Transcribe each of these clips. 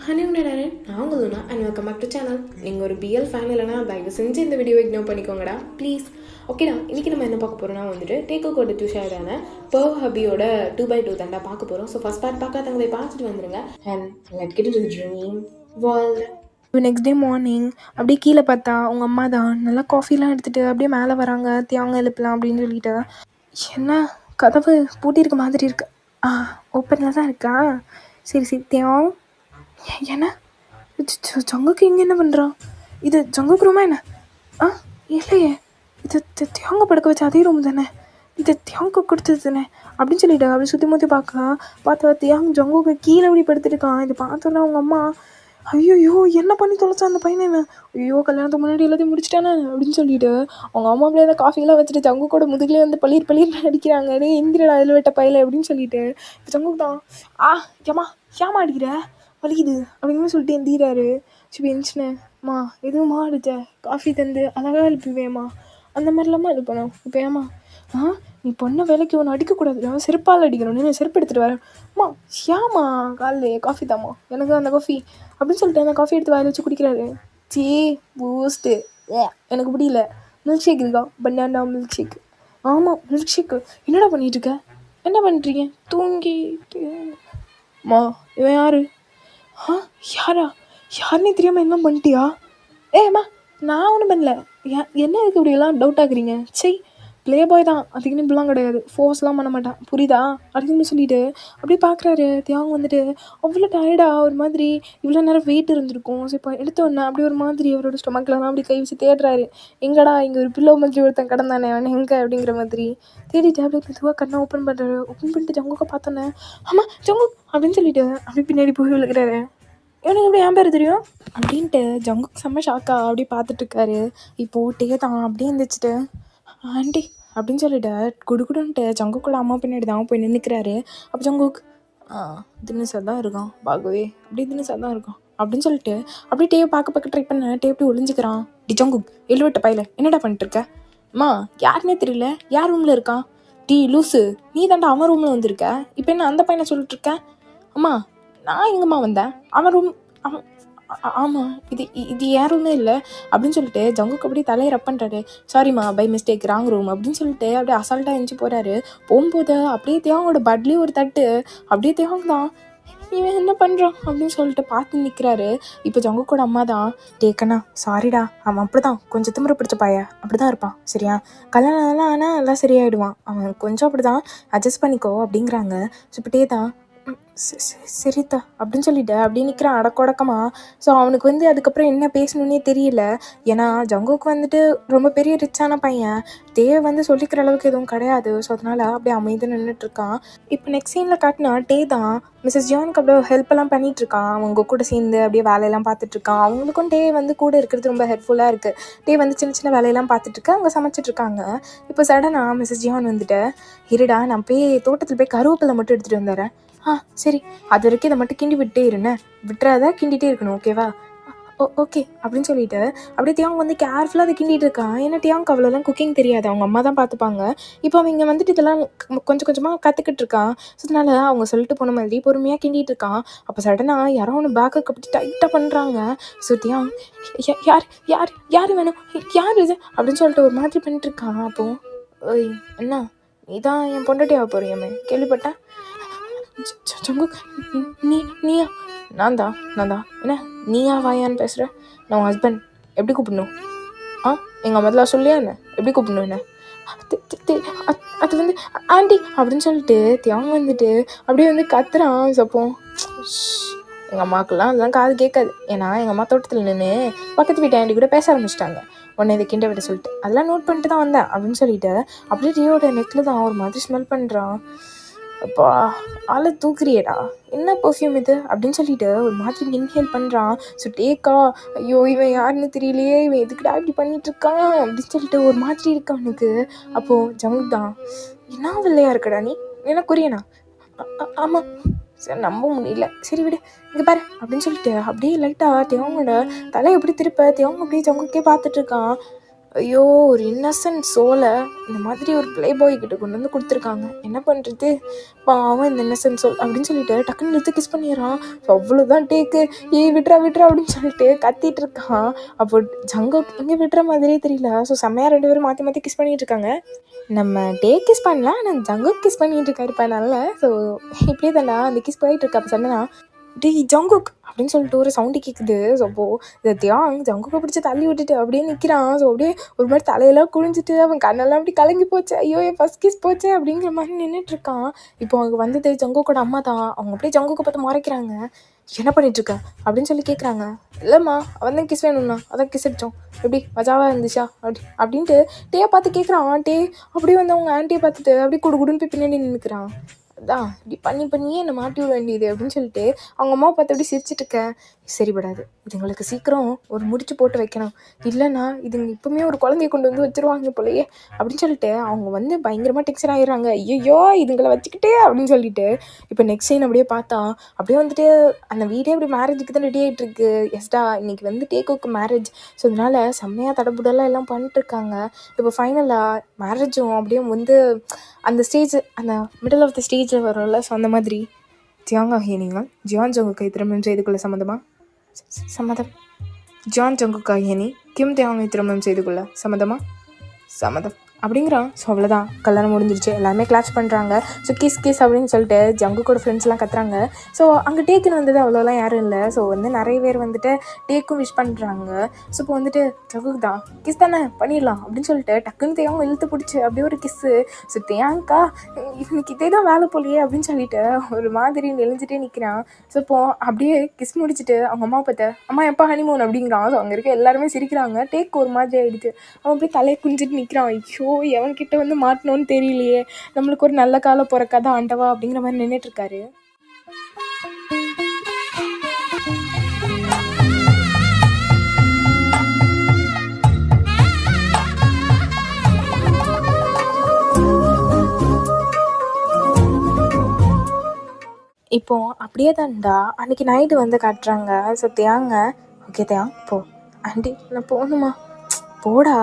Honey உண்டாரு நான் உங்களுனா and welcome back to channel. நீங்கள் ஒரு பிஎல் ஃபேன் இல்லைனா தயவு செஞ்சு இந்த வீடியோ இக்னோர் பண்ணிக்கோங்கடா ப்ளீஸ். ஓகேடா, இன்றைக்கி நம்ம என்ன பார்க்க போகிறோம்னா வந்துட்டு டேக்கோட ஷேரான பர்வ் ஹபியோட 2x2 தாண்டா பார்க்க போகிறோம். ஸோ ஃபஸ்ட் பார்ட் பார்க்காதவங்களை பார்த்துட்டு வந்துருங்க and let get into the dream world. Next day morning அப்படியே கீழே பார்த்தா அவங்க அம்மா தான் நல்லா காஃபிலாம் எடுத்துகிட்டு அப்படியே மேலே வராங்க. தேங்க எழுப்பலாம் அப்படின்னு சொல்லிட்டு. என்ன கதவு பூட்டியிருக்க மாதிரி இருக்கு. ஓப்பனில் தான் இருக்கா. சரி சரி தேவம் என்ன ஜங்குக்கு இங்கே என்ன பண்ணுறான்? இது ஜங்குக்கு ரூமா என்ன? இல்லையே, இது தேங்க படுக்க வச்ச அதே ரூம் தானே, இது தேங்க கொடுத்தது தானே அப்படின்னு சொல்லிட்டு அப்படி சுற்றி முற்றி பார்த்தா தேங்க ஜங்குக்கு கீழே அப்படி படுத்துருக்கான். இது பார்த்தோன்னா அவங்க அம்மா ஐயோ என்ன பண்ணி தொலைச்சா அந்த பையனை, என்ன ஐயோ கல்யாணத்துக்கு முன்னாடி எல்லாத்தையும் முடிச்சிட்டானே அப்படின்னு சொல்லிட்டு அவங்க அம்மா அப்படியே அந்த காஃபிலாம் வச்சுட்டு ஜங்கு கூட முதுகுலேயே வந்து பளிர் அடிக்கிறாங்க. டே இந்திரடா இதில் வெட்ட பையில அப்படின்னு சொல்லிட்டு இப்போ ஜங்குக்கு தான் ஏமா அடிக்கிற வலிக்குது அப்படின்னு சொல்லிட்டு எந்திராரு. சரி எந்திச்சினேம்மா எதுவும்மா அடிச்ச காஃபி தந்து அழகாக எழுப்புவேம்மா அந்த மாதிரிலாமா இது பண்ணும். இப்போ ஏமா நீ பொண்ணை வேலைக்கு ஒன்று அடிக்கக்கூடாது, செருப்பால் அடிக்கணும், நீ செருப்பு எடுத்துகிட்டு வரேன். அம்மா ஏமா காலைல காஃபி தாம்மா எனக்கு அந்த காஃபி அப்படின்னு சொல்லிட்டு அந்த காஃபி எடுத்து வாயில் வச்சு குடிக்கிறாரு. சீ பூஸ்ட்டு எனக்கு பிடிக்கல. மில்க் ஷேக் இருக்கா? Banana milk shake. ஆமாம் மில்க் ஷேக்கு. என்னடா பண்ணிகிட்ருக்க? என்ன பண்ணுறீங்க? தூங்கிட்டு மா இவன் யாரு? யாருன்னே தெரியாமல் என்ன பண்ணிட்டியா? ஏம்மா நான் ஒன்றும் பண்ணல. என்ன இருக்குது இப்படியெல்லாம் டவுட் ஆகுறீங்க? சரி ப்ளே பாய் தான், அதுக்குன்னு இப்படிலாம் கிடையாது, ஃபோர்ஸ்லாம் பண்ண மாட்டான் புரியுதா அப்படின்னு சொல்லிட்டு அப்படியே பார்க்குறாரு. தியாகம் வந்துட்டு அவ்வளோ டயர்டாக ஒரு மாதிரி இவ்வளோ நேரம் வெயிட் இருந்திருக்கும். ஸோ இப்போ எடுத்தோடனே அப்படியே ஒரு மாதிரி அவரோட ஸ்டொமக்கில் தான் அப்படி கை வச்சு தேடுறாரு. எங்கடா இங்கே ஒரு பில்லோ மாதிரி ஒருத்தன் கடந்தானே அவன் எங்கே அப்படிங்கிற மாதிரி தேடிட்டு அப்படியே மெதுவாக கண்ணை ஓப்பன் பண்ணுறாரு. ஓப்பன் பண்ணிட்டு ஜங்குக்க பார்த்தோன்னே ஆமாம் ஜங்கு அப்படின்னு சொல்லிட்டு அப்படி பின்னாடி போய் விழுகிறாரு. இவனுக்கு எப்படி என் பேர் தெரியும் அப்படின்ட்டு ஜங்குக்கு செம்ம ஷாக்கா அப்படியே பார்த்துட்ருக்காரு. இப்போது டே தான் அப்படியே இருந்துச்சுட்டு ஆண்டி அப்படின்னு சொல்லிட்டு குடுக்குடுன்ட்டு ஜங்குக்கோட அம்மா பின்னாடி தான் போய் நின்றுக்கிறாரு. அப்போ ஜங்குக் தினசாக தான் இருக்கான் பார்க்கவே, அப்படி தினசாக தான் இருக்கான் அப்படின்னு சொல்லிட்டு அப்படியே டேவை பார்க்க ட்ரை பண்ண டே எப்படி ஒளிஞ்சிக்கிறான். டி ஜங்குக் எழுவட்ட பையில என்னடா பண்ணிட்டுருக்க? அம்மா யாருன்னே தெரியல, யார் ரூமில் இருக்கான்? டி லூஸு நீ தாண்டா அவன் ரூமில் வந்திருக்க, இப்போ என்ன அந்த பையனை சொல்லிட்டுருக்க? அம்மா நான் எங்கம்மா வந்தேன், அவன் ரூம் அவன் ஆமாம் இது என் ரூமே இல்லை அப்படின்னு சொல்லிட்டு ஜங்குக்கு அப்படியே தலையை ரப் பண்ணுறாரு. சாரிம்மா பை மிஸ்டேக் ராங் ரூம் அப்படின்னு சொல்லிட்டு அப்படியே அசால்ட்டாக எழுந்துச்சி போகிறாரு. போகும்போது அப்படியே தேவங்களோட பட்லேயும் ஒரு தட்டு அப்படியே தேவங்க தான் இவன் என்ன பண்ணுறான் அப்படின்னு சொல்லிட்டு பார்த்து நிற்கிறாரு. இப்போ ஜங்குக்கோட அம்மா தான் டேக்கண்ணா சாரிடா, அவன் அப்படி தான் கொஞ்சம் திமிர பிடிச்ச பைய அப்படி தான் இருப்பான் சரியா, கல்யாணம் ஆனால் எல்லாம் சரியாயிடுவான், அவன் கொஞ்சம் அப்படி தான் அட்ஜஸ்ட் பண்ணிக்கோ அப்படிங்கிறாங்க. ஸோ இப்படியே தான் சரிதா அப்படின்னு சொல்லிட்டு அப்படியே நிற்கிறான் அடக்கொடக்கமாக. ஸோ அவனுக்கு வந்து அதுக்கப்புறம் என்ன பேசணுன்னே தெரியல. ஏன்னா ஜங்குக்கு வந்துட்டு ரொம்ப பெரிய ரிச்சான பையன், தேவை வந்து சொல்லிக்கிற அளவுக்கு எதுவும் கிடையாது. ஸோ அதனால் அப்படியே அமைதியாக நின்றுட்டுருக்கான். இப்போ நெக்ஸ்ட் சீனில் காட்டினா டே தான் மிஸ்ஸஸ் ஜானுக்கு அப்படியே ஹெல்ப்பெல்லாம் பண்ணிகிட்ருக்கான். அவங்க கூட சேர்ந்து அப்படியே வேலையெல்லாம் பார்த்துட்ருக்கான். அவங்களுக்கும் டே வந்து கூட இருக்கிறது ரொம்ப ஹெல்ப்ஃபுல்லாக இருக்குது. டே வந்து சின்ன சின்ன வேலையெல்லாம் பார்த்துட்ருக்கு, அவங்க சமைச்சிட்ருக்காங்க. இப்போ சடனாக மிஸ்ஸஸ் ஜான் வந்துட்டு இருடா நான் போய் தோட்டத்தில் போய் கருவேப்பிலை மட்டும் எடுத்துகிட்டு வந்துடுறேன். சரி அது வரைக்கும் இதை மட்டும் கிண்டி விட்டே இருந்தேன், விட்டுறாத கிண்டிகிட்டே இருக்கணும் ஓகேவா? ஓகே அப்படின்னு சொல்லிட்டு அப்படியே தியாங் வந்து கேர்ஃபுல்லாக அதை கிண்டிகிட்டு இருக்கான். ஏன்னா தியாங்க்கு அவ்வளோலாம் குக்கிங் தெரியாது, அவங்க அம்மா தான் பார்த்துப்பாங்க. இப்போ அவங்க இங்கே வந்துட்டு இதெல்லாம் கொஞ்சம் கொஞ்சமாக கற்றுக்கிட்டு இருக்கான். ஸோ அதனால் அவங்க சொல்லிட்டு போன மாதிரி பொறுமையாக கிண்டிகிட்டு இருக்கான். அப்போ சடனாக யாரோ ஒன்று பேக்கை அப்படி டைட்டாக பண்ணுறாங்க. ஸோ தியாங் யார் யார் யார் வேணும் யார் இது அப்படின்னு சொல்லிட்டு ஒரு மாதிரி பண்ணிட்டு இருக்கான். அப்போது ஓய் என்ன நீ தான் என் பொண்டாட்டியாக போறியாமே கேள்விப்பட்டேன். நீயா? நான் தான் என்ன நீயா வாயான்னு பேசுகிற? நான் உன் ஹஸ்பண்ட், எப்படி கூப்பிடணும்? எங்கள் அம்மா சொல்லியா என்ன எப்படி கூப்பிடணும்? என்ன அது வந்து ஆண்டி அப்படின்னு சொல்லிட்டு தியாங்க வந்துட்டு அப்படியே வந்து கத்துறான். சப்போ எங்கள் அம்மாவுக்குலாம் அதெல்லாம் காது கேட்காது, ஏன்னா எங்கள் அம்மா தோட்டத்தில் நின்று பக்கத்து வீட்டு ஆண்டி கூட பேச ஆரம்பிச்சிட்டாங்க. உடனே இதை கிண்ட விட சொல்லிட்டு அதெல்லாம் நோட் பண்ணிட்டு தான் வந்தேன் அப்படின்னு சொல்லிட்டு அப்படியே டேயோட நெக்கில் தான் ஒரு மாதிரி ஸ்மெல் பண்ணுறான். அப்பா ஆளை தூக்குறியடா, என்ன பர்ஃப்யூம் இது அப்படின்னு சொல்லிட்டு ஒரு மாதிரி இன்ஹேல் பண்ணுறான். ஸோ டேக்கா ஐயோ இவன் யாருன்னு தெரியலையே, இவன் எதுக்குடா இப்படி பண்ணிகிட்ருக்கான் அப்படின்னு சொல்லிட்டு ஒரு மாதிரி இருக்கான் அவனுக்கு. அப்போது ஜங்குக் தான் என்ன வெள்ளையா இருக்கடா நீ, என்ன கொரியனா? ஆமாம் சரி நம்ப முடியல, சரி விடு இங்கே பாரு அப்படின்னு சொல்லிட்டு அப்படியே லைட்டாக தேவங்களோட தலையை எப்படி திருப்ப தேவங்க அப்படியே ஜங்குக்கே பார்த்துட்ருக்கான். ஐயோ! ஒரு இன்னசென்ட் சோலை இந்த மாதிரி ஒரு ப்ளே பாய் கிட்ட கொண்டு வந்து கொடுத்துருக்காங்க. என்ன பண்ணுறது? பாவம் இந்த இன்னசென்ட் சோல் அப்படின்னு சொல்லிட்டு டக்குன்னு நிறுத்து கிஸ் பண்ணிடுறான். ஸோ அவ்வளோதான் டேக்கு. ஏய் விட்றா விட்றா அப்படின்னு சொல்லிட்டு கத்திட்டு இருக்கான். அப்போ ஜங்குக் இங்கே விடுற மாதிரியே தெரியல. ஸோ செம்மையாக 2 பேரும் மாற்றி மாற்றி கிஸ் பண்ணிட்டு இருக்காங்க. நம்ம டே கிஸ் பண்ணலாம், ஆனால் ஜங்குக் கிஸ் பண்ணிட்டு இருக்காருப்பா நல்லா. ஸோ இப்படியே தானே அந்த கிஸ் போயிட்டு இருக்கா. அப்போ சொன்னா டேய் ஜங்குக் அப்படின்னு சொல்லிட்டு ஒரு சவுண்டு கேட்குது. ஸோ அப்போது இந்த தியாங் ஜங்குக்கை பிடிச்சி தள்ளி விட்டுட்டு அப்படியே நிற்கிறான். ஸோ அப்படியே ஒரு மாதிரி தலையெல்லாம் குளிஞ்சிட்டு அவன் கண்ணெல்லாம் அப்படி கலங்கி போச்சு. ஐயோ என் ஃபஸ்ட் கிஸ் போச்சு அப்படிங்கிற மாதிரி நின்றுட்டுருக்கான். இப்போ அவங்க வந்தது ஜங்குக்கோட அம்மா தான். அவங்க அப்படியே ஜங்குக்கை பார்த்து முறைக்கிறாங்க. என்ன பண்ணிகிட்ருக்க அப்படின்னு சொல்லி கேட்குறாங்க. இல்லைம்மா அவன் தான் கிஸ் வேணும்ண்ணா, அதான் கிஸ் அடித்தோம், எப்படி மஜாவாக இருந்துச்சா அப்படின்ட்டு டேயை பார்த்து கேட்குறான். டே அப்படியே வந்து அவங்க ஆண்டியை பார்த்துட்டு அப்படியே குடுகுடுன்னு போய் பின்னாடி நின்றுக்கிறான். அதான் இப்படி பண்ணியே என்னை மாட்டி விட வேண்டியது அப்படின்னு சொல்லிட்டு அவங்க அம்மாவை பார்த்து அப்படி சிரிச்சிட்டு இருக்கேன். சரிபடாது, இதுங்களுக்கு சீக்கிரம் ஒரு முடிச்சு போட்டு வைக்கணும், இல்லைன்னா இதுங்க இப்போவுமே ஒரு குழந்தைய கொண்டு வந்து வச்சுருவாங்க போலையே அப்படின்னு சொல்லிட்டு அவங்க வந்து பயங்கரமாக டென்ஷன் ஆகிடுறாங்க. ஐயோ இதுங்களை வச்சுக்கிட்டே அப்படின்னு சொல்லிட்டு இப்போ நெக்ஸ்ட் சீன் அப்படியே பார்த்தா அப்படியே வந்துட்டு அந்த வீடே அப்படி மேரேஜுக்கு தான் ரெடி ஆகிட்டு இருக்கு. எஸ்டா இன்னைக்கு வந்து டேக்கோக்கு மேரேஜ். ஸோ அதனால செம்மையாக தடபுடலாம் எல்லாம் பண்ணிட்டு இருக்காங்க. இப்போ ஃபைனலாக மேரேஜும் அப்படியே வந்து அந்த ஸ்டேஜ் அந்த மிடில் ஆஃப் த ஸ்டேஜில் வரும்ல. ஸோ அந்த மாதிரி ஜியாங் ஆகியனிங்க ஜியான் ஜங்குக்கை திருமணம் செய்து கொள்ள சம்மதம். ஜான் ஜங்குக் ஆகியனி கிம் தியாங்கை திருமணம் செய்து கொள்ள சம்மதம் அப்படிங்கிறான். ஸோ அவ்வளோதான், கல்யாணம் முடிஞ்சிருச்சு. எல்லாருமே கிளாஸ் பண்ணுறாங்க. ஸோ கிஸ் அப்படின்னு சொல்லிட்டு ஜங்குக்கோட ஃப்ரெண்ட்ஸ்லாம் கத்துறாங்க. ஸோ அங்கே டேக்குன்னு வந்தது அவ்வளோலாம் யாரும் இல்லை. ஸோ வந்து நிறைய பேர் வந்துட்டு டேக்கும் விஷ் பண்ணுறாங்க. ஸோ இப்போ வந்துட்டு ஜங்குக் தான் கிஸ் தானே பண்ணிடலாம் அப்படின்னு சொல்லிட்டு டக்குன்னு தேங்காய் இழுத்து பிடிச்சி அப்படியே ஒரு கிஸ்ஸு. ஸோ தேங்க்கா இவனுக்கு இதே தான் வேலை போலையே அப்படின்னு சொல்லிட்டு ஒரு மாதிரி நெளிஞ்சிட்டே நிற்கிறான். ஸோ இப்போ அப்படியே கிஸ் முடிச்சுட்டு அவங்க அம்மா பார்த்து அம்மா எப்போ ஹனிமூன் அப்படிங்கிறான். ஸோ அங்கே இருக்க எல்லாருமே சிரிக்கிறாங்க. டேக் ஒரு மாதிரி ஆகிடுச்சு. அவன் அப்படியே தலையை குஞ்சிட்டு நிற்கிறான். ஐயோ எவன்கிட்ட வந்து மாட்டணும்னு தெரியலையே, நம்மளுக்கு ஒரு நல்ல காலம் பிறக்காத ஆண்டவா அப்படிங்கிற மாதிரி நின்றுட்டுருக்காரு. இப்போ அப்படியே தான்டா அன்றைக்கி நைட்டு வந்து காட்டுறாங்க. ஸோ தியாங்க ஓகே தியாங் போ, ஆண்டி நான் போகணுமா, போடா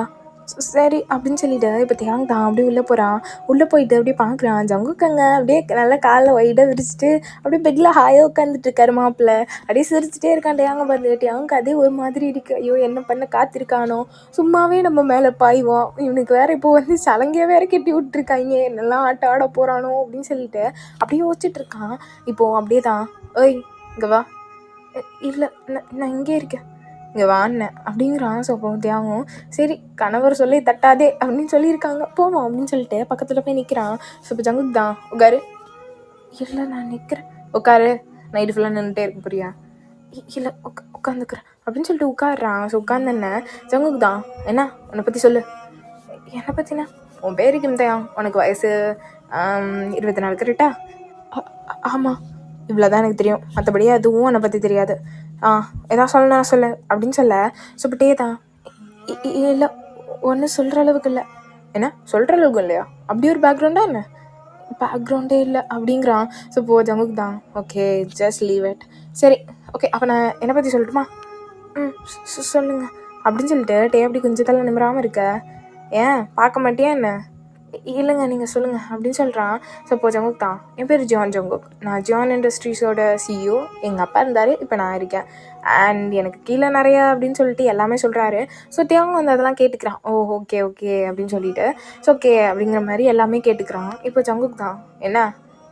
சரி அப்படின்னு சொல்லிட்டு இப்போ தியாங் தான் அப்படியே உள்ளே போகிறான். உள்ளே போயிட்டு அப்படியே பார்க்குறான் ஜங்குக்கங்க அப்படியே நல்லா காலில் வைடாக விரிச்சிட்டு அப்படியே பெட்டில் ஹாயாக உட்காந்துட்டு இருக்காரு மாப்பிள்ள. அப்படியே சிரிச்சிட்டே இருக்கான். டேங்க பார்த்து டேங்க அதே ஒரு மாதிரி இருக்குது. ஐயோ என்ன பண்ண காத்திருக்கானோ, சும்மாவே நம்ம மேலே பாய்வோம், இவனுக்கு வேறு இப்போ வந்து சலங்கையை வேறு கட்டி விட்டுருக்காங்க, என்னெல்லாம் ஆட்ட ஆட போகிறானோ அப்படின்னு சொல்லிட்டு அப்படியே யோசிச்சுட்டு இருக்கான். இப்போது அப்படியே தான் ஓய் இங்கே வா, இல்லை நான் இங்கே இருக்கேன் இங்கே வான்னேன் அப்படிங்கிறான். ஸோ அப்போ தியாகும் சரி கணவர் சொல்லி தட்டாதே அப்படின்னு சொல்லியிருக்காங்க போவோம் அப்படின்னு சொல்லிட்டு பக்கத்தில் போய் நிற்கிறான். ஸோ இப்போ ஜங்குக் தான் உட்காரு, இல்லை நான் நிற்கிறேன், உட்காரு நைட்டு ஃபுல்லாக நின்றுட்டே இருக்க போறியா, இல்லை உட்காந்துக்கிறேன் அப்படின்னு சொல்லிட்டு உட்காடுறான். ஸோ உட்காந்துன்னு ஜங்குக் தான் என்ன உன்னை பற்றி சொல்லு. என்னை பற்றினா உன் பேரு கிம் தயாங், உனக்கு வயசு 24 கரெக்டா? ஆமாம், இவ்வளோ தான் எனக்கு தெரியும், மற்றபடி அதுவும் என்னை பற்றி தெரியாது. எதாவது சொல்லணும் சொல்லு அப்படின்னு சொல்ல. ஸோ இப்படியே தான் இல்லை ஒன்றும் சொல்கிற அளவுக்கு இல்லை. என்ன சொல்கிற அளவுக்கு இல்லையா, அப்படி ஒரு பேக்ரவுண்டா என்ன, பேக்ரவுண்டே இல்லை அப்படிங்கிறான். ஸோ இப்போ ஜங்குக் தான் ஓகே ஜஸ்ட் லீவ் இட். சரி ஓகே அப்போ நான் என்னை பற்றி சொல்லட்டுமா, சொல்லுங்கள் அப்படின்னு சொல்லிட்டு டே அப்படி கொஞ்சம் தலை நிமிராமல் இருக்க. ஏன் பார்க்க மாட்டியா என்ன, இல்லைங்க நீங்கள் சொல்லுங்கள் அப்படின்னு சொல்கிறான். ஸோ இப்போ ஜங்குக் தான் என் பேர் ஜான் ஜங்குக், நான் ஜான் இண்டஸ்ட்ரீஸோட CEO, எங்கள் அப்பா இருந்தார், இப்போ நான் இருக்கேன், அண்ட் எனக்கு கீழே நிறையா அப்படின்னு சொல்லிட்டு எல்லாமே சொல்கிறாரு. ஸோ தேவங்க வந்து அதெல்லாம் கேட்டுக்கிறான். ஓ ஓகே அப்படின்னு சொல்லிட்டு ஸோ ஓகே அப்படிங்கிற மாதிரி எல்லாமே கேட்டுக்கிறான். இப்போ ஜங்குக் தான் என்ன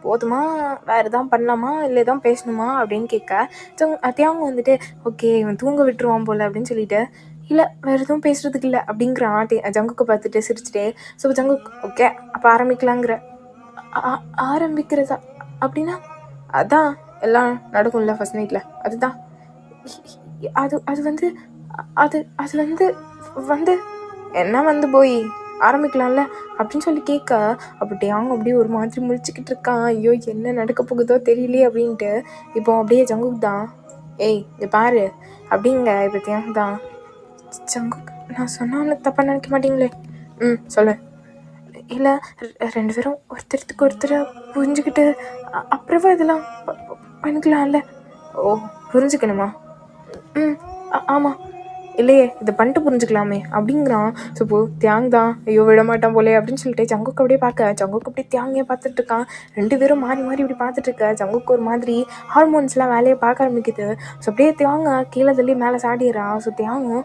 போதுமா, வேறு எதாவது பண்ணலாமா இல்லை எதாவது பேசணுமா அப்படின்னு கேட்க. தேவங்க வந்துட்டு ஓகே இவன் தூங்க விட்டுருவான் போல் அப்படின்னு சொல்லிட்டு இல்லை வேறு எதுவும் பேசுகிறதுக்கு இல்லை அப்படிங்கிறான். ஜங்குக்கை பார்த்துட்டு சிரிச்சுட்டே. ஸோ ஜங்குக் ஓகே அப்போ ஆரம்பிக்கலாங்கிற. ஆரம்பிக்கிறதா அப்படின்னா அதான் எல்லாம் நடக்கும்ல ஃபஸ்ட் நைட்டில், அதுதான் அது வந்து அது வந்து என்ன வந்து போய் ஆரம்பிக்கலாம்ல அப்படின்னு சொல்லி கேட்க. அப்படி அவங்க அப்படியே ஒரு மாதிரி முழிச்சுக்கிட்டு இருக்கான். ஐயோ என்ன நடக்க போகுதோ தெரியலையே அப்படின்ட்டு. இப்போ அப்படியே ஜங்குக் தான் ஏய் இங்கே பாரு அப்படிங்க. இப்போ தியாங் தான் ஜங்குக் நான் சொன்னாலும் தப்பாக நினைக்க மாட்டீங்களே, சொல்லு. இல்லை 2 பேரும் ஒருத்தருக்கு ஒருத்தரை புரிஞ்சுக்கிட்டு அப்புறமா இதெல்லாம் பண்ணிக்கலாம்ல. ஓ புரிஞ்சுக்கணுமா, ஆமாம் இல்லையே இதை பண்ணிட்டு புரிஞ்சுக்கலாமே அப்படிங்கிறான். ஸோ இப்போ தியாங் தான் ஐயோ விட மாட்டான் போலே அப்படின்னு சொல்லிட்டு ஜங்குக்கு அப்படியே பார்க்க ஜங்குக்கு அப்படியே தியாங்கே பார்த்துட்டு இருக்கான். 2 பேரும் மாறி மாறி இப்படி பார்த்துட்டு இருக்க. ஜங்குக்கு ஒரு மாதிரி ஹார்மோன்ஸ்லாம் வேலையை பார்க்க ஆரம்பிக்குது. ஸோ அப்படியே தியாங்க கீழே தள்ளி மேலே சாடிடுறான். ஸோ தியாங்கும்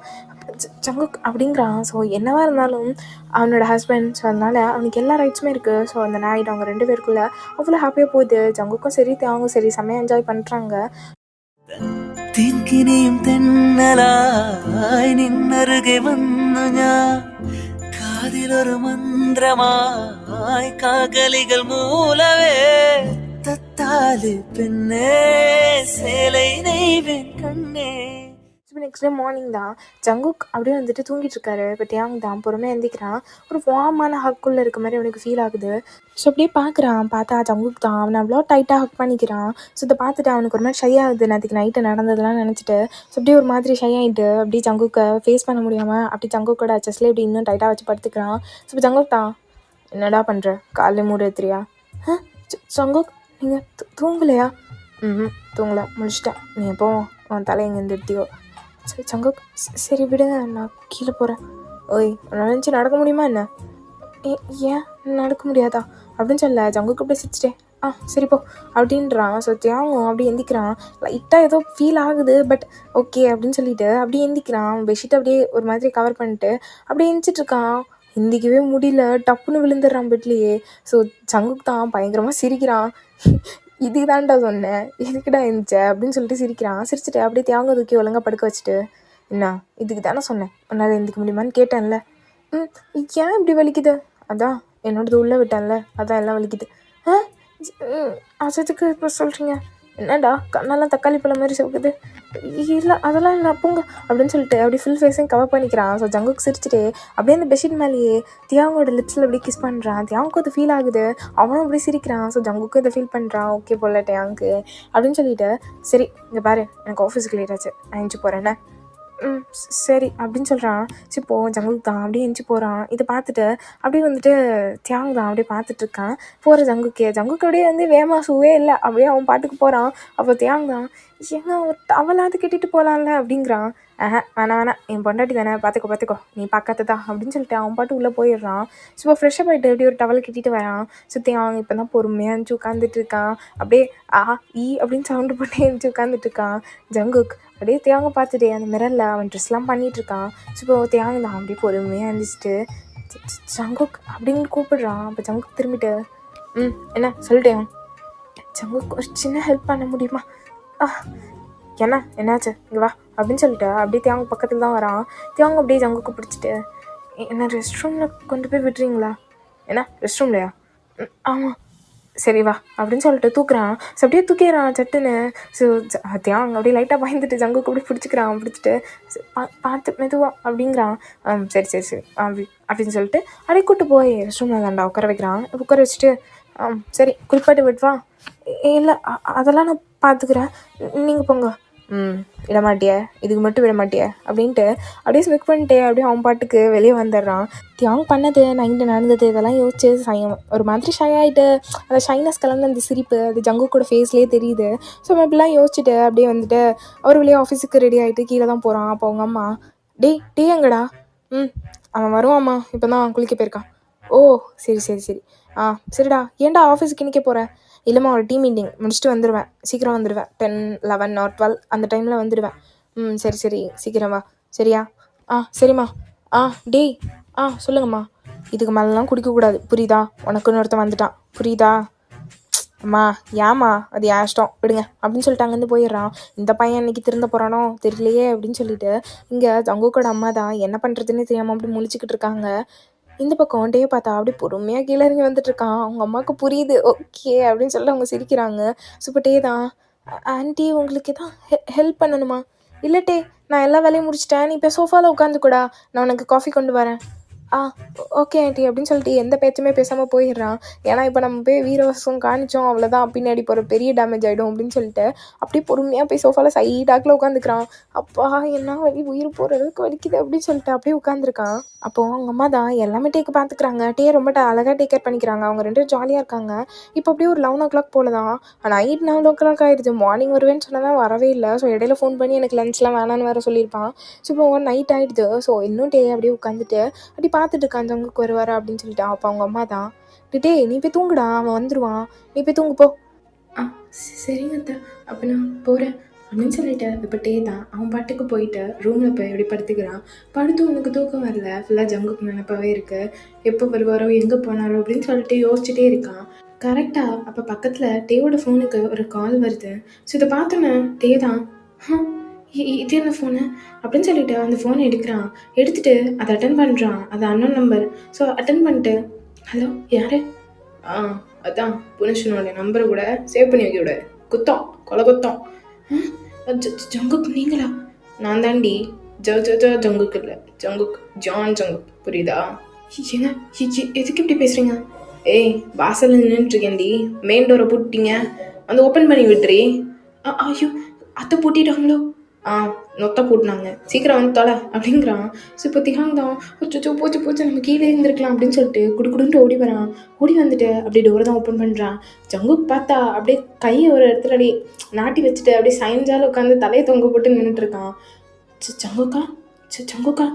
ஜங்குக் அப்படிங்கிறான். ஸோ என்னவா இருந்தாலும் அவனோட ஹஸ்பண்ட், ஸோ அதனால அவனுக்கு எல்லா ரைட்ஸுமே இருக்குது. ஸோ அந்த நைட் அவங்க 2 பேருக்குள்ளே அவ்வளோ ஹாப்பியாக போகுது. ஜங்குக்கும் சரி தியாங்கும் சரி செம்மையாக என்ஜாய் பண்ணுறாங்க. തീർക്കിനിയും തെന്നലായി നിന്നരുകെ വന്നു ഞാൻ കാതിലൊരു മന്ത്രമായി കാകലികൾ മൂലവേ തത്താല് പെണ്ണേ சேலை நெய்வேன் கண்ணே. இப்போ நெக்ஸ்ட் டே மார்னிங் தான் ஜங்குக் அப்படியே வந்துட்டு தூங்கிட்டு இருக்காரு. இப்போ தியாங் தான் பொறுமையாக எந்திக்கிறான். ஒரு வார்மான ஹக்குள்ளே இருக்க மாதிரி அவனுக்கு ஃபீல் ஆகுது. ஸோ அப்படியே பார்க்குறான். பார்த்தா ஜங்குக் தான் அவனை அவ்வளோ டைட்டாக ஹக் பண்ணிக்கிறான். ஸோ இதை பார்த்துட்டு அவனுக்கு ஒரு மாதிரி ஷை ஆகுது. நேற்றுக்கு நைட்டு நடந்ததெல்லாம் நினச்சிட்டு ஸோ அப்படியே ஒரு மாதிரி ஷை ஆகிட்டு அப்படியே ஜங்குக்கை ஃபேஸ் பண்ண முடியாமல் அப்படி ஜங்குக்கோட செஸ்லேயே இப்படி இன்னும் டைட்டாக வச்சு படுத்துக்கிறான். ஸோ இப்போ ஜங்குக் தான் என்னடா பண்ணுற காலையில் மூடு எடுத்துறியா? ஜங்குக் நீங்கள் தூங்கலையா? தூங்கலை முடிச்சிட்டேன். நீ எப்போ உன் தலை எங்கேருந்து எடுத்தியோ? சரி ஜங்குக் சரி விடுங்க நான் கீழே போகிறேன். ஓய் நினச்சி நடக்க முடியுமா என்ன? ஏன் நடக்க முடியாதா அப்படின்னு சொல்ல ஜங்குக்கு அப்படியே சிரிச்சிட்டேன். சரி போ அப்படின்றான். ஸோ தியாங்கும் அப்படியே எந்திக்கிறான். லைட்டாக ஏதோ ஃபீல் ஆகுது பட் ஓகே அப்படின்னு சொல்லிட்டு அப்படியே எந்திக்கிறான். பெட்ஷீட் அப்படியே ஒரு மாதிரி கவர் பண்ணிட்டு அப்படியே எந்திச்சிட்ருக்கான். எந்திக்கவே முடியல, டப்புன்னு விழுந்துடுறான் பெட்லேயே. ஸோ ஜங்குக் தான் பயங்கரமாக சிரிக்கிறான். இதுக்கு தான்டா சொன்னேன் எதுக்குடா இருந்துச்ச அப்படின்னு சொல்லிட்டு சிரிக்கிறான். சிரிச்சுட்டு அப்படியே தியாங்க தூக்கி ஒழுங்காக படுக்க வச்சுட்டு என்ன இதுக்கு தானே சொன்னேன் உன்னால் எந்திக்க முடியுமான்னு கேட்டேன்ல. ஏன் இப்படி வலிக்குது? அதான் என்னோடது உள்ளே விட்டேன்ல அதான் எல்லாம் வலிக்குது. அதுக்கு இப்போ சொல்கிறீங்க என்னடா கண்ணெல்லாம் தக்காளி பழம் மாதிரி சிவக்குது? இல்லை அதெல்லாம் இல்லை போங்க அப்படின்னு சொல்லிட்டு அப்படியே ஃபுல் ஃபேஸையும் கவர் பண்ணிக்கிறான். ஸோ ஜங்குக்கு சிரிச்சுட்டு அப்படியே அந்த பெட்ஷீட் மேலேயே தியாங்கோட லிப்ஸில் அப்படியே கிஸ் பண்ணுறான். தியாங்கும் அது ஃபீல் ஆகுது. அவனும் அப்படியே சிரிக்கிறான். ஸோ ஜங்குக்கும் இதை ஃபீல் பண்ணுறான். ஓகே போல தியாங்கு அப்படின்னு சொல்லிட்டு சரி இங்கே பாரு எனக்கு ஆஃபீஸுக்கு லேட் ஆச்சு நான் எஞ்சி போகிறேன்னே. சரி அப்படின்னு சொல்கிறான். சரி போ ஜங்குக் தான் அப்படியே எஞ்சி போகிறான். இதை பார்த்துட்டு அப்படியே வந்துட்டு தியாங் தான் அப்படியே பார்த்துட்ருக்கான். போகிற ஜங்குக்கு அப்படியே வந்து வேமா ஷூவே இல்லை அப்படியே அவன் பாட்டுக்கு போகிறான். அப்போ தியாங் தான் ஏங்க ஒரு டவலாவது கட்டிட்டு போகலாம்ல அப்படிங்கிறான். வேணாம் என் பொண்டாட்டி தானே பார்த்துக்கோ நீ பார்க்காததா அப்படின்னு சொல்லிட்டு அவன் பாட்டு உள்ளே போயிடுறான். ஸோ இப்போ ஃப்ரெஷ்ஷப் ஆகிட்டு அப்படியே ஒரு டவல் கட்டிட்டு வரான். சுற்றி அவன் இப்போ தான் பொறுமையாக இருந்துச்சு உட்காந்துட்டு இருக்கான். அப்படியே அப்படின்னு சவுண்டு போட்டு இருந்துச்சு உட்காந்துட்டு இருக்கான். ஜங்குக் அப்படியே தியாங்க பார்த்துட்டே அந்த மிரரில் அவன் ட்ரெஸ்லாம் பண்ணிகிட்ருக்கான். ஸோ இப்போ தியாங்க தான் அப்படியே பொறுமையாக இருந்துச்சுட்டு ஜங்குக் அப்படின்னு கூப்பிடுறான். அப்போ ஜங்குக் திரும்பிட்டு என்ன சொல்லிட்டேன் ஜங்குக் ஒரு சின்ன ஹெல்ப் பண்ண முடியுமா? என்னாச்சு இங்கே வா அப்படின்னு சொல்லிட்டு அப்படியே தியாங்க பக்கத்தில் தான் வரான். தியாங்க அப்படியே ஜங்குக்கு பிடிச்சிட்டு என்ன ரெஸ்ட் ரூமில் கொண்டு போய் விட்டுறீங்களா? என்ன ரெஸ்ட் ரூம்லையா? ஆமாம் சரி வா அப்படின்னு சொல்லிட்டு தூக்குறான். ஸோ அப்படியே தூக்கிடுறான் சட்டுன்னு. ஸோ தியாங் அப்படியே லைட்டாக பயந்துட்டு ஜங்குக்கு அப்படியே பிடிச்சிக்கிறான். பிடிச்சிட்டு பார்த்து மெதுவா அப்படிங்கிறான். சரி அப்படின்னு சொல்லிட்டு அப்படியே கூட்டு போய் ரெஸ்ட் ரூமில் தாண்டா உட்கார வைக்கிறான். உட்கார வச்சுட்டு சரி குளிப்பாட்டு விட்டுவா? இல்லை அதெல்லாம் நான் பார்த்துக்கிறேன் நீங்கள் போங்க. விட மாட்டிய இதுக்கு மட்டும் விட மாட்டிய அப்படின்ட்டு அப்படியே ஸ்மிக் பண்ணிட்டு அப்படியே அவன் பாட்டுக்கு வெளியே வந்துடுறான். தியாங் பண்ணது நைட்டு நடந்தது இதெல்லாம் யோசிச்சு ஒரு மாதிரி ஷை ஆகிட்டு அந்த ஷைனஸ் கலந்து அந்த சிரிப்பு அது ஜங்குக்கோட ஃபேஸ்லேயே தெரியுது. ஸோ அவன் இப்படிலாம் யோசிச்சுட்டு அப்படியே வந்துட்டு அவர் வெளியே ஆஃபீஸுக்கு ரெடி ஆகிட்டு கீழே தான் போகிறான். அப்போ அவங்க அம்மா டேய் எங்கடா? அவன் வருவாம்மா இப்போ தான் குளிக்க போயிருக்கான். ஓ சரி சரிடா ஏன்டா ஆஃபீஸுக்கு இன்னிக்க போகிறேன்? இல்லைம்மா ஒரு டீம் மீட்டிங் முடிச்சுட்டு வந்துடுவேன் சீக்கிரம் வந்துடுவேன் 10, 11 or 12 அந்த டைமில் வந்துடுவேன். சரி சீக்கிரம் வா சரியா? சரிம்மா. டேய் சொல்லுங்கம்மா இதுக்கு மேலெலாம் குடிக்கக்கூடாது புரியுதா? உனக்குன்னு ஒருத்தன் வந்துட்டான் புரியுதா? அம்மா ஏம்மா அது ஏன் இஷ்டம் விடுங்க அப்படின்னு சொல்லிட்டு அங்கேருந்து போயிடுறான். இந்த பையன் இன்னைக்கு திருந்த போகிறானோ தெரியலையே அப்படின்னு சொல்லிட்டு இங்கே ஜங்குக்கோட அம்மா தான் என்ன பண்ணுறதுன்னு தெரியாமல் அப்படி முழிச்சிக்கிட்டு இருக்காங்க. இந்த பக்கம் டே பார்த்தா அப்படி பொறுமையாக கீழே இறங்கி வந்துட்டுருக்கான். அவங்க அம்மாவுக்கு புரியுது ஓகே அப்படின்னு சொல்லிட்டு அவங்க சிரிக்கிறாங்க. சூப்பர் டே தான் ஆன்ட்டி உங்களுக்கு தான் ஹெல்ப் பண்ணணுமா? இல்லை டே நான் எல்லா வேலையும் முடிச்சிட்டேன் நீ இப்போ சோஃபாவில் உட்காந்துக்கூடா நான் உனக்கு காஃபி கொண்டு வரேன். ஓகே ஆண்டி அப்படின்னு சொல்லிட்டு எந்த பேச்சுமே பேசாமல் போயிடுறான். ஏன்னா இப்போ நம்ம போய் வீரவசம் காணிச்சோம் அவ்வளோதான், பின்னாடி போகிற பெரிய டேமேஜ் ஆகிடும் அப்படின்னு சொல்லிட்டு அப்படியே பொறுமையாக போய் சோஃபாவில் சைடாக்கில் உட்காந்துக்கிறான். அப்பா என்ன வலி, உயிர் போகிற அளவுக்கு வலிக்குது அப்படின்னு சொல்லிட்டு அப்படியே உட்காந்துருக்கான். அப்போது அவங்க அம்மா தான் எல்லாமே டேக்கு பார்த்துக்கிறாங்க. ரொம்ப அழகாக டேக் கேர் பண்ணிக்கிறாங்க. அவங்க 2 பேரும் ஜாலியாக இருக்காங்க. இப்போ அப்படியே ஒரு 11 o'clock போல தான், நைட் 9 o'clock ஆயிடுது. மார்னிங் வருவேன்னு சொன்னதான் வரவே இல்லை. ஸோ இடையில ஃபோன் பண்ணி எனக்கு லஞ்ச்லாம் வேணான்னு வேறு சொல்லியிருப்பான். ஸோ இப்போ நைட் ஆகிடுது. ஸோ இன்னும் அப்படியே உட்காந்துட்டு அப்படி பார்த்துட்டு இருக்கான் ஜங்குக்கு வருவாரா அப்படின்னு சொல்லிட்டு. அப்போ அவங்க அம்மா தான், நீ போய் தூங்குடா, அவன் வந்துடுவான், நீ போய் தூங்கு போ. சரிங்க அத்தை, அப்போ நான் போகிறேன் அப்படின்னு சொல்லிட்டு இப்போ தான் அவன் பாட்டுக்கு போயிட்டு ரூமில் போய் எப்படி படுத்துக்கிறான். படுத்து உனக்கு தூக்கம் வரல, ஃபுல்லாக ஜங்குக்கு நினைப்பாவே இருக்குது. எப்போ வருவாரோ எங்கே போனாரோ அப்படின்னு சொல்லிட்டு யோசிச்சுட்டே இருக்கான். கரெக்டாக அப்போ பக்கத்தில் டேவோட ஃபோனுக்கு ஒரு கால் வருது. ஸோ இதை பார்த்தோன்னே தான் இது என்ன ஃபோனு அப்படின்னு சொல்லிட்டு அந்த ஃபோனை எடுக்கிறான். எடுத்துகிட்டு அதை அட்டன் பண்ணுறான். அது அன்னோன் நம்பர். ஸோ அட்டன் பண்ணிட்டு, ஹலோ யார்? அதான் புனிஷனோட நம்பரை கூட சேவ் பண்ணி வைக்க விட, குத்தம் கொலை குத்தம். ஜங்குக் நீங்களா? நான் தாண்டி ஜங்குக் இல்லை, ஜங்குக் ஜான் ஜங்குக், புரியுதா? ஏங்க எதுக்கு இப்படி பேசுகிறீங்க? ஏய் வாசலில் நின்றுட்டுருக்கேன்டி, மெயின் டோரை பூட்டிங்க, வந்து ஓப்பன் பண்ணி விட்டுறி. ஐயோ அத்தை பூட்டிட்டாங்களோ? நொத்த போட்டுனாங்க, சீக்கிரம் வந்து தொலை அப்படிங்கிறான். ஸோ இப்போ திஹாங் தான், போச்சு நம்ம கீழே இருந்திருக்கலாம் அப்படின்னு சொல்லிட்டு குடுக்குடுன்ட்டு ஓடி வரான். ஓடி வந்துட்டு அப்படியே டோரை தான் ஓப்பன் பண்ணுறான். ஜங்குக் பார்த்தா அப்படியே கையை ஒரு இடத்துல அப்படியே நாட்டி வச்சுட்டு அப்படியே சைன்ஸால் உட்காந்து தலையை தொங்க போட்டு நின்றுட்டு இருக்கான். ஜங்குக்கா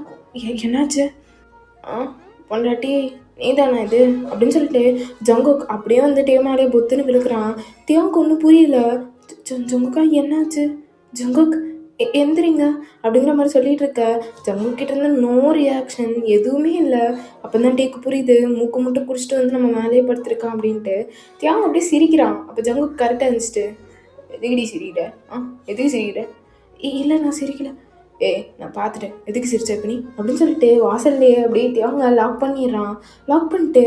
என்னாச்சு? பொண்டாட்டி நீ தானே இது அப்படின்னு சொல்லிட்டு ஜங்குக் அப்படியே வந்து மேலே பொத்துன்னு விழுக்கிறான். தியாவுக்கு ஒன்றும் புரியல. ஜங்குக்கா என்னாச்சு? ஜங்குக் எந்திரிங்க அப்படிங்கிற மாதிரி சொல்லிட்டு இருக்க. ஜங்குக் கிட்ட இருந்து நோ ரியாக்ஷன், எதுவுமே இல்லை. அப்போ தான் டேக்கு புரியுது, மூக்கு முட்டை குடிச்சிட்டு வந்து நம்ம மேலேயே படுத்துருக்கான் அப்படின்ட்டு. தியாகம் அப்படியே சிரிக்கிறான். அப்போ ஜங்குக் கரெக்டாக இருந்துச்சுட்டு, எதுக்கடி சிரிக்கிற? எதுக்கு சிரிக்கிற? இல்லை நான் சிரிக்கல. நான் பார்த்துட்டேன், எதுக்கு சிரிச்ச நீ அப்படின்னு சொல்லிட்டு வாசல்லையே அப்படியே தியாங்க லாக் பண்ணிடுறான். லாக் பண்ணிட்டு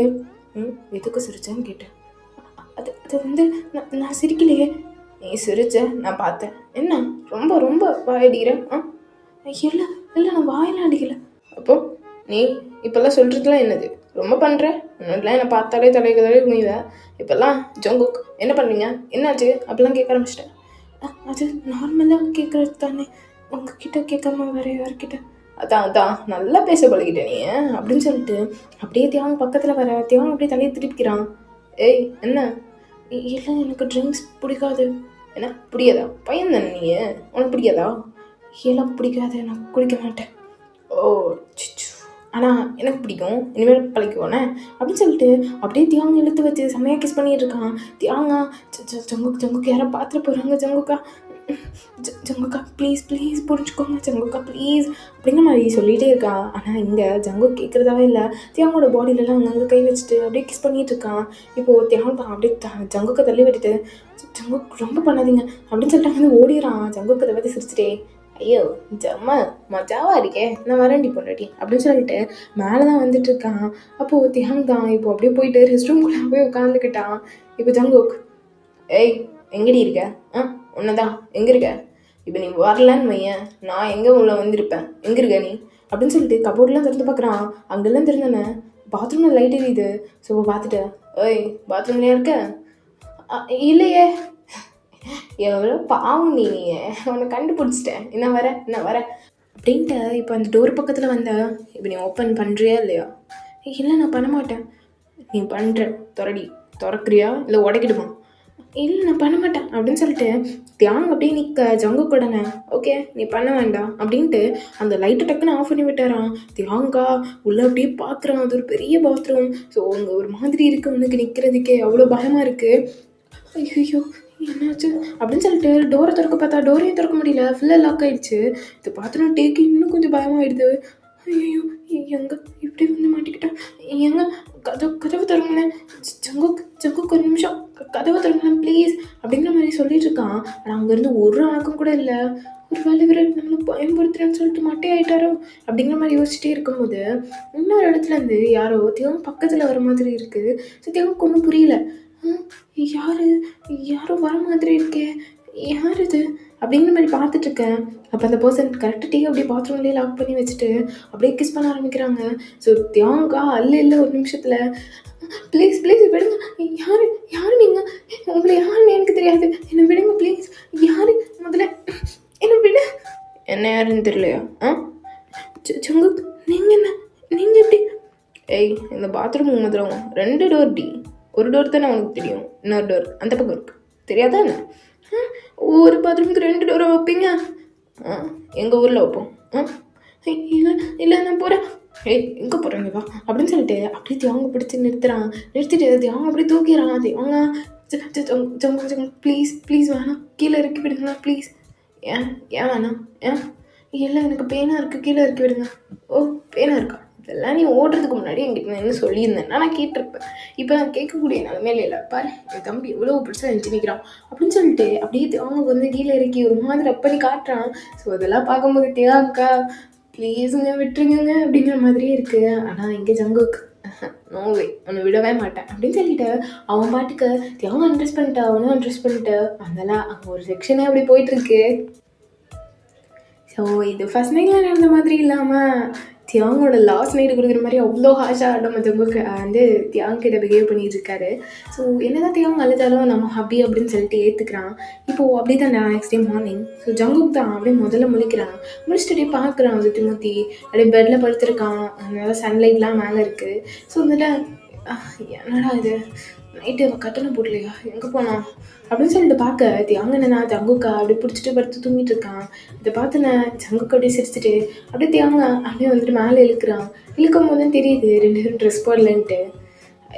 எதுக்கு சிரிச்சேன்னு கேட்டேன். அது வந்து நான் சிரிக்கலையே. நீ சிரிச்ச நான் பார்த்தேன். என்ன ரொம்ப ரொம்ப வாயடிக்கிற? இல்லை நான் வாயெல்லாம் அடிக்கலை. அப்போ நீ இப்போல்லாம் சொல்கிறதுலாம் என்னது? ரொம்ப பண்ணுற. முன்னாடிலாம் என்னை பார்த்தாலே தலையை குனிவேன். இப்போல்லாம் ஜங்குக் என்ன பண்ணுறீங்க, என்னாச்சு அப்படிலாம் கேட்க ஆரம்பிச்சிட்டேன். அது நார்மலாக கேட்குறது தானே, உங்ககிட்ட கேட்காம வேற யார்கிட்ட? அதான் நல்லா பேச பழகிட்டேன் நீ அப்படின்னு சொல்லிட்டு அப்படியே தியாகம் பக்கத்தில் வர. தியாகம் அப்படியே தலையை திருப்பிக்கிறான். ஏய் என்ன? இல்லை எனக்கு ட்ரிங்க்ஸ் பிடிக்காது. என்ன பிடிக்காதா? பையன் தானே நீ, உனக்கு பிடிக்காதா? எல்லாம் பிடிக்காது, நான் குடிக்க மாட்டேன். ஓ ஆனால் எனக்கு பிடிக்கும், இனிமேல் பழகிக்கோனே அப்படின்னு சொல்லிட்டு அப்படியே தியாங்க இழுத்து வச்சு செம்மையாக கிஸ் பண்ணிட்டு இருக்கான். தியாங்க ஜங்குக்கு யாரோ பார்த்துட்டு போகிறாங்க. ஜங்குக்கா ப்ளீஸ் புரிஞ்சுக்கோங்க, ஜங்குக்கா ப்ளீஸ் அப்படிங்கிற மாதிரி சொல்லிகிட்டே இருக்கான். ஆனால் இங்கே ஜங்குக் கேட்குறதாவே இல்லை. தியாங்கோட பாடியிலலாம் அங்கங்கே கை வச்சுட்டு அப்படியே கிஸ் பண்ணிகிட்டு இருக்கான். இப்போது தியாங் தான் அப்படியே ஜங்குக்கை தள்ளி விட்டுட்டு, ஜங்குக் ரொம்ப பண்ணாதீங்க அப்படின்னு சொல்லிட்டு வந்து ஓடிடுறான். ஜங்குக்கு அதை பற்றி சிரிச்சிட்டே, ஐயோ ஜம்மா மஜாவா இருக்கே, நான் வரேன்டி பொண்டாட்டி அப்படின்னு சொல்லிட்டு மேலே தான் வந்துட்டு இருக்கான். அப்போது தியாங் தான் இப்போ அப்படியே போயிட்டு ரெஸ்ட் ரூம்குள்ளே போய் உட்காந்துக்கிட்டான். இப்போ ஜங்குக், ஏய் எங்கடி இருக்க? உன்னதான் எங்கே இருக்க? இப்போ நீ வரலன்னு வையன், நான் எங்கே உள்ள வந்திருப்பேன், எங்கே இருக்க நீ அப்படின்னு சொல்லிட்டு கபோர்ட்லாம் திறந்து பார்க்குறான். அங்கெல்லாம் திறந்தானே பாத்ரூமில் லைட் எரியுது. ஸோ பார்த்துட்டு, ஏய் பாத்ரூம்லையா இருக்க? இல்லையே. எவ்வளோ பாவம் நீ உன்னை கண்டுபிடிச்சிட்டேன், என்ன வர அப்படின்ட்டு இப்போ அந்த டோர் பக்கத்தில் வந்த. இப்போ நீ ஓப்பன் பண்ணுறியா இல்லையா? இல்லை நான் பண்ண மாட்டேன். நீ பண்ணுற திறக்கிறியா இல்லை உடைக்கிடுமா? இல்லை நான் பண்ண மாட்டேன் அப்படின்னு சொல்லிட்டு தியாங் அப்படியே நிற்க. ஜங்குக் உடனே ஓகே நீ பண்ண வேண்டாம் அப்படின்ட்டு அந்த லைட்டை டக்குன்னு ஆஃப் பண்ணி விட்டாரான். தியாங்கா உள்ளே அப்படியே பார்க்குறான். அது ஒரு பெரிய பாத்ரூம். ஸோ அங்கே ஒரு மாதிரி இருக்குது, உனக்கு நிற்கிறதுக்கே அவ்வளோ பயமாக இருக்குது. ஐயோ என்னாச்சு அப்படின்னு சொல்லிட்டு டோரை திறக்க பார்த்தா டோரையும் திறக்க முடியல, ஃபுல்லாக லாக் ஆகிடுச்சு. இதை பார்த்துனா டேக்கு இன்னும் கொஞ்சம் பயமாகிடுது. ஐயோ எங்கே இப்படி வந்து மாட்டிக்கிட்டேன், எங்க கதவு திறங்களேன், ஜங்குக் ஒரு நிமிஷம் கதவை திறங்களேன் ப்ளீஸ் அப்படிங்கிற மாதிரி சொல்லிட்டு இருக்கான். ஆனால் அங்கேருந்து ஒரு அணக்கம் கூட இல்லை. ஒரு வேலை நம்மளை பயன்படுத்துறேன்னு சொல்லிட்டு மட்டே ஆகிட்டாரோ அப்படிங்கிற மாதிரி யோசிச்சுட்டே இருக்கும்போது இன்னொரு இடத்துலேருந்து யாரோ தியாகம் பக்கத்தில் வர மாதிரி இருக்குது. ஸோ தியாகம் ஒன்றும் புரியல. யாரோ வர மாதிரி இருக்கே, யார் இது அப்படிங்கிற மாதிரி பார்த்துட்டு இருக்கேன். அப்போ அந்த பர்சன் கரெக்டாக டீ அப்படியே பாத்ரூம்லேயே லாக் பண்ணி வச்சுட்டு அப்படியே கிஸ் பண்ண ஆரம்பிக்கிறாங்க. ஸோ தியாங்கா இல்லை ஒரு நிமிஷத்தில் ப்ளீஸ் ப்ளீஸ் விடுங்க, யார் யார் நீங்கள், உங்களை யாருன்னு எனக்கு தெரியாது, என்னை விடுங்க ப்ளீஸ், யார் முதல்ல என்னை விடு. என்ன யாருன்னு தெரியலையா? ஜங்குக் நீங்கள் என்ன, நீங்கள் எப்படி? ஏய், இந்த பாத்ரூம் முதல்ல 2 டோர் டி, ஒரு டோர் தானே உனக்கு தெரியும், இன்னொரு டோர் அந்த பக்கம் இருக்கு, தெரியாதா என்ன? ஒரு பாத்ரூமுக்கு 2 டோரை வைப்பீங்க? எங்கள் ஊரில் வைப்போம். இல்லை இல்லை நான் போகிறேன். ஏய் எங்கே போகிறேங்க வா அப்படின்னு சொல்லிட்டு அப்படியே தியாங்க பிடிச்சி நிறுத்திட்டு தியாங்க அப்படியே தூக்கிறான். தியாங்க ஜங்கு ப்ளீஸ் ப்ளீஸ் வேணாம், கீழே இறக்கி விடுங்களா ப்ளீஸ். ஏன் வேணாம்? இல்லை எனக்கு பெயினாக இருக்குது, கீழே இறக்கி விடுங்க. ஓ பெயினாக இருக்கா? இதெல்லாம் நீ ஓடுறதுக்கு முன்னாடி என்கிட்ட நான் என்ன சொல்லியிருந்தேன்னா நான் கேட்டிருப்பேன். இப்போ நான் கேட்கக்கூடிய நிலமையில இல்லை. பாரு என் தம்பி எவ்வளோ பெருசாக நினச்சி நிற்கிறான் அப்படின்னு சொல்லிட்டு அப்படியே அவங்க கீழே இறக்கி ஒரு மாதிரி ரப் பண்ணி காட்டுறான். ஸோ அதெல்லாம் பார்க்கும்போது தேவாக்கா ப்ளீஸுங்க விட்டுருங்க அப்படிங்கிற மாதிரியே இருக்குது. ஆனால் இங்கே ஜங்குக்கு நோவே ஒன்று விடவே மாட்டேன் அப்படின்னு சொல்லிட்டு அவன் பாட்டுக்கு தியாகம் அண்ட்ரெஸ் பண்ணிட்டு அவனும் அண்ட்ரெஸ் பண்ணிட்டு அதெல்லாம் அங்கே ஒரு செக்ஷனே அப்படி போயிட்டுருக்கு. ஸோ இது ஃபஸ்ட் நைட்டில் நடந்த மாதிரி இல்லாமல் தியாங்கோட லாஸ்ட் நைட்டு கொடுக்குற மாதிரி அவ்வளோ ஹாஷாக நம்ம ஜங்குக்கு வந்து தியாங் கிட்ட பிஹேவ் பண்ணிட்டு இருக்காரு. ஸோ என்னதான் தியாங் அழுதாலும் நம்ம ஹப்பி அப்படின்னு சொல்லிட்டு ஏற்றுக்கிறான். இப்போது அப்படி தான் next day morning so Jungkook தான் அப்படியே முதல்ல முழிக்கிறான். முடிச்சுட்டு அப்படியே பார்க்குறான் சுற்றி முற்றி அப்படியே பெட்டில் படுத்துருக்கான். அதனால சன்லைட்லாம் மேலே இருக்குது. ஸோ வந்துட்டு என்னடா இது நைட்டு கட்டணம் போடலையா, எங்கே போனான் அப்படின்னு சொல்லிட்டு பார்க்க தியாங்க என்னன்னா ஜங்குக்கா அப்படியே பிடிச்சிட்டு படுத்து தூங்கிட்டு இருக்கான். இதை பார்த்துன ஜங்குக்கு அப்படியே சிரிச்சுட்டு அப்படியே தியாங்க அப்படியே வந்துட்டு மேலே இழுக்கும் போது தெரியுது 2 பேரும் ட்ரெஸ் போடலன்ட்டு.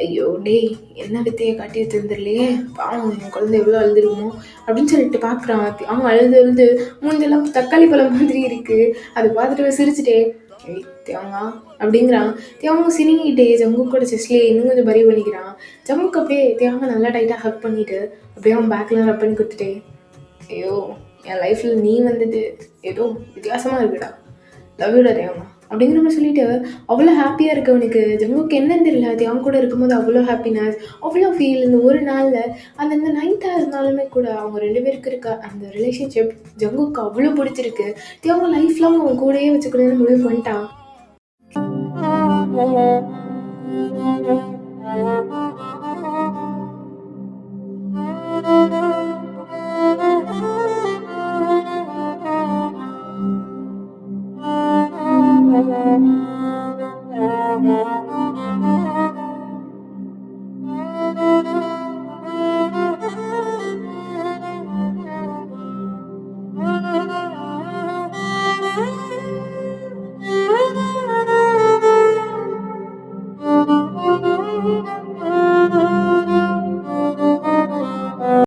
ஐயோ டேய் என்ன வித்தையை காட்டி வச்சிருந்துடலையே, பாவம் என் குழந்தை எவ்வளோ அழுதுருமோ அப்படின்னு சொல்லிட்டு பார்க்குறான். அவங்க அழுது மூஞ்செல்லாம் தக்காளி பழம் மாதிரி இருக்குது. அதை பார்த்துட்டு சிரிச்சுட்டே ஏய் தியாங்கா அப்படிங்கிறான். தியாங்க சினிங்கிட்டே ஜங்குக்கோட செஸ்ட்லேயே இன்னும் கொஞ்சம் பரி பண்ணிக்கிறான். ஜங்குக்கு அப்படியே தியாங்க நல்லா டைட்டாக ஹக் பண்ணிவிட்டு அப்படியே அவன் பேக்கில் ரப் பண்ணி கொடுத்துட்டே ஐயோ என் லைஃப்பில் நீ வந்துட்டு ஏதோ வித்தியாசமாக இருக்குடா, லவ் யூடா தியாங்கா அப்படிங்கிற மாதிரி சொல்லிட்டு அவ்வளோ ஹாப்பியாக இருக்கு அவனுக்கு. ஜங்குக்கு என்னன்னு தெரியல, தியாங்க கூட இருக்கும்போது அவ்வளோ ஹாப்பினஸ், அவ்வளோ ஃபீல். இந்த ஒரு நாளில் அந்த நைட்டாக இருந்தாலுமே கூட அவங்க 2 பேருக்கு இருக்க அந்த ரிலேஷன்ஷிப் ஜங்குக்கு அவ்வளோ பிடிச்சிருக்கு. தியாங்க லைஃப் லாங் அவன் கூடயே வச்சுக்கணும்னு முடிவு பண்ணிட்டான்.